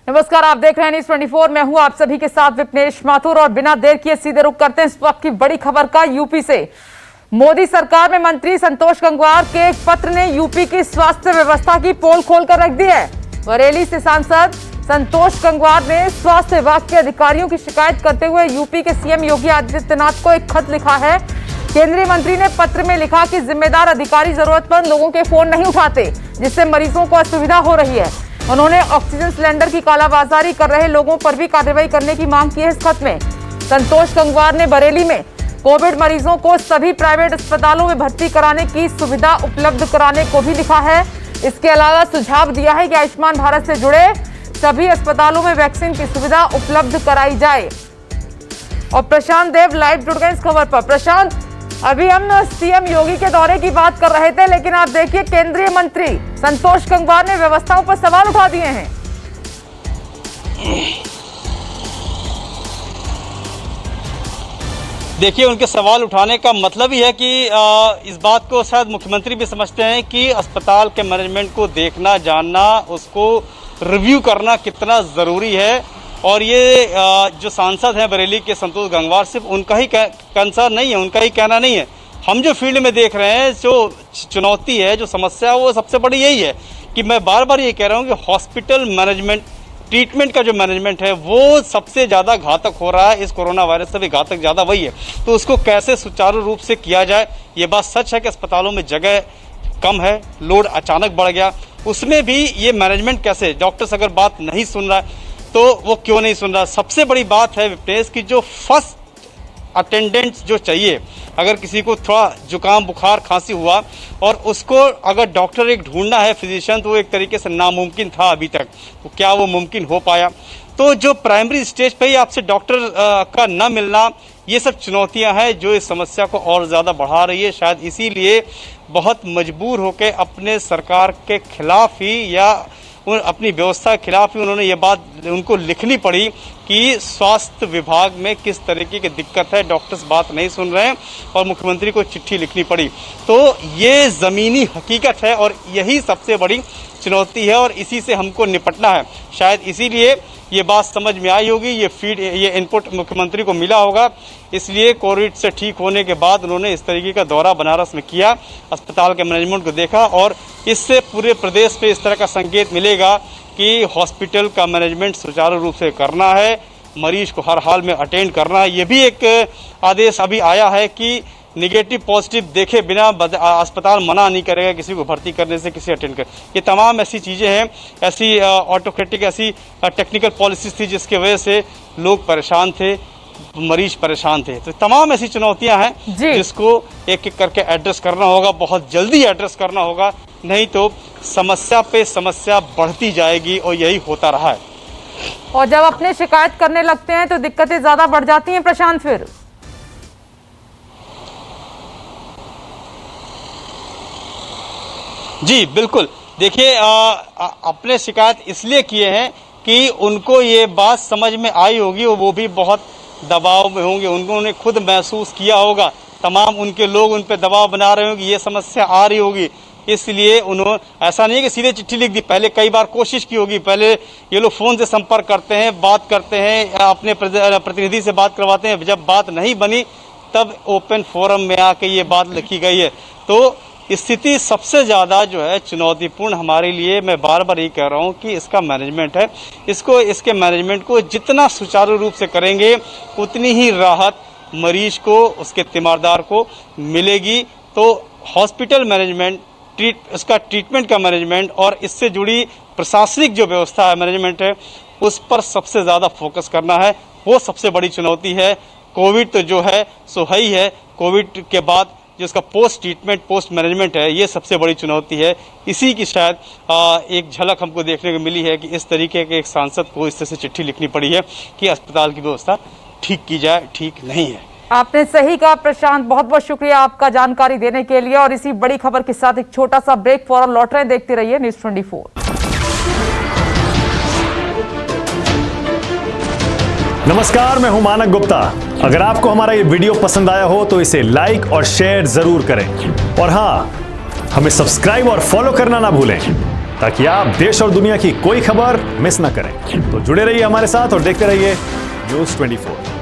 नमस्कार, आप देख रहे हैं न्यूज़ 24। मैं हूं आप सभी के साथ विपनेश माथुर और बिना देर किए सीधे रुख करते हैं इस वक्त की बड़ी खबर का। यूपी से मोदी सरकार में मंत्री संतोष गंगवार के एक पत्र ने यूपी की स्वास्थ्य व्यवस्था की पोल खोलकर रख दी है। बरेली से सांसद संतोष गंगवार ने स्वास्थ्य विभाग के अधिकारियों की शिकायत करते हुए यूपी के सीएम योगी आदित्यनाथ को एक खत लिखा है। केंद्रीय मंत्री ने पत्र में लिखा कि जिम्मेदार अधिकारी जरूरतमंद लोगों के फोन नहीं उठाते, जिससे मरीजों को असुविधा हो रही है। उन्होंने ऑक्सीजन सिलेंडर की कालाबाजारी कर रहे लोगों पर भी कार्रवाई करने की मांग की है। इस खत में संतोष गंगवार ने बरेली में कोविड मरीजों को सभी प्राइवेट अस्पतालों में भर्ती कराने की सुविधा उपलब्ध कराने को भी लिखा है। इसके अलावा सुझाव दिया है कि आयुष्मान भारत से जुड़े सभी अस्पतालों में वैक्सीन की सुविधा उपलब्ध कराई जाए। और प्रशांत देव लाइव जुड़ गए इस खबर पर। प्रशांत, अभी हम सीएम योगी के दौरे की बात कर रहे थे, लेकिन आप देखिए केंद्रीय मंत्री संतोष गंगवार ने व्यवस्थाओं पर सवाल उठा दिए हैं। देखिए, उनके सवाल उठाने का मतलब ही है कि इस बात को शायद मुख्यमंत्री भी समझते हैं कि अस्पताल के मैनेजमेंट को देखना, जानना, उसको रिव्यू करना कितना ज़रूरी है। और ये जो सांसद हैं बरेली के संतोष गंगवार, सिर्फ उनका ही कंसर्न नहीं है, उनका ही कहना नहीं है। हम जो फील्ड में देख रहे हैं, जो चुनौती है, जो समस्या है, वो सबसे बड़ी यही है कि मैं बार बार ये कह रहा हूँ कि हॉस्पिटल मैनेजमेंट, ट्रीटमेंट का जो मैनेजमेंट है वो सबसे ज़्यादा घातक हो रहा है। इस कोरोना वायरस से भी घातक ज़्यादा वही है। तो उसको कैसे सुचारू रूप से किया जाए। ये बात सच है कि अस्पतालों में जगह कम है, लोड अचानक बढ़ गया, उसमें भी ये मैनेजमेंट कैसे, डॉक्टर्स अगर बात नहीं सुन रहा है तो वो क्यों नहीं सुन रहा। सबसे बड़ी बात है विपनेश की जो फर्स्ट अटेंडेंट्स जो चाहिए, अगर किसी को थोड़ा जुकाम, बुखार, खांसी हुआ और उसको अगर डॉक्टर एक ढूंढना है, फिजिशियन, तो वो एक तरीके से नामुमकिन था अभी तक। तो क्या वो मुमकिन हो पाया? तो जो प्राइमरी स्टेज पे ही आपसे डॉक्टर का न मिलना, ये सब चुनौतियां हैं जो इस समस्या को और ज़्यादा बढ़ा रही है। शायद इसीलिए बहुत मजबूर होकर अपने सरकार के खिलाफ ही या अपनी व्यवस्था के खिलाफ ही उन्होंने ये बात उनको लिखनी पड़ी कि स्वास्थ्य विभाग में किस तरीके की दिक्कत है, डॉक्टर्स बात नहीं सुन रहे हैं, और मुख्यमंत्री को चिट्ठी लिखनी पड़ी। तो ये ज़मीनी हकीकत है और यही सबसे बड़ी चुनौती है और इसी से हमको निपटना है। शायद इसीलिए ये बात समझ में आई होगी, ये इनपुट मुख्यमंत्री को मिला होगा। इसलिए कोविड से ठीक होने के बाद उन्होंने इस तरीके का दौरा बनारस में किया, अस्पताल के मैनेजमेंट को देखा, और इससे पूरे प्रदेश पे इस तरह का संकेत मिलेगा कि हॉस्पिटल का मैनेजमेंट सुचारू रूप से करना है, मरीज को हर हाल में अटेंड करना है। ये भी एक आदेश अभी आया है कि निगेटिव पॉजिटिव देखे बिना अस्पताल मना नहीं करेगा किसी को भर्ती करने से, किसी अटेंड कर। ये तमाम ऐसी चीज़ें हैं, ऐसी ऑटोक्रेटिक, ऐसी टेक्निकल पॉलिसीज थी जिसकी वजह से लोग परेशान थे, मरीज परेशान थे। तो तमाम ऐसी चुनौतियां हैं जिसको एक एक करके एड्रेस करना होगा, बहुत जल्दी एड्रेस करना होगा, नहीं तो समस्या पे समस्या बढ़ती जाएगी और यही होता रहा है। और जब अपने शिकायत करने लगते हैं तो दिक्कतें ज्यादा बढ़ जाती हैं। प्रशांत, फिर जी बिल्कुल, देखिए अपने शिकायत इसलिए किए हैं कि उनको ये बात समझ में आई होगी और वो भी बहुत दबाव में होंगे, उन्होंने खुद महसूस किया होगा, तमाम उनके लोग उन पर दबाव बना रहे होंगे, ये समस्या आ रही होगी। इसलिए उन्होंने, ऐसा नहीं है कि सीधे चिट्ठी लिख दी, पहले कई बार कोशिश की होगी। पहले ये लोग फ़ोन से संपर्क करते हैं, बात करते हैं, अपने प्रतिनिधि से बात करवाते हैं, जब बात नहीं बनी तब ओपन फोरम में आके ये बात लिखी गई है। तो स्थिति सबसे ज़्यादा जो है चुनौतीपूर्ण हमारे लिए, मैं बार बार ये कह रहा हूँ कि इसका मैनेजमेंट है। इसके मैनेजमेंट को जितना सुचारू रूप से करेंगे उतनी ही राहत मरीज को, उसके तीमारदार को मिलेगी। तो हॉस्पिटल मैनेजमेंट, उसका ट्रीटमेंट का मैनेजमेंट और इससे जुड़ी प्रशासनिक जो व्यवस्था है, मैनेजमेंट है, उस पर सबसे ज़्यादा फोकस करना है। वो सबसे बड़ी चुनौती है। कोविड तो जो है सो है ही है, कोविड के बाद जो इसका पोस्ट ट्रीटमेंट, पोस्ट मैनेजमेंट है, ये सबसे बड़ी चुनौती है। इसी की शायद एक झलक हमको देखने को मिली है कि इस तरीके के एक सांसद को इस तरह से चिट्ठी लिखनी पड़ी है कि अस्पताल की व्यवस्था ठीक की जाए, ठीक नहीं है। आपने सही कहा प्रशांत, बहुत बहुत शुक्रिया आपका जानकारी देने के लिए। और इसी बड़ी खबर के साथ एक छोटा सा ब्रेक, फौरन लौट रहे हैं, देखते रहिए न्यूज़ 24। नमस्कार, मैं हूं मानक गुप्ता। अगर आपको हमारा ये वीडियो पसंद आया हो तो इसे लाइक और शेयर जरूर करें, और हां, हमें सब्सक्राइब और फॉलो करना ना भूलें। ताकि आप देश और दुनिया की कोई खबर मिस ना करें। तो जुड़े रहिए हमारे साथ और देखते रहिए न्यूज़ 24।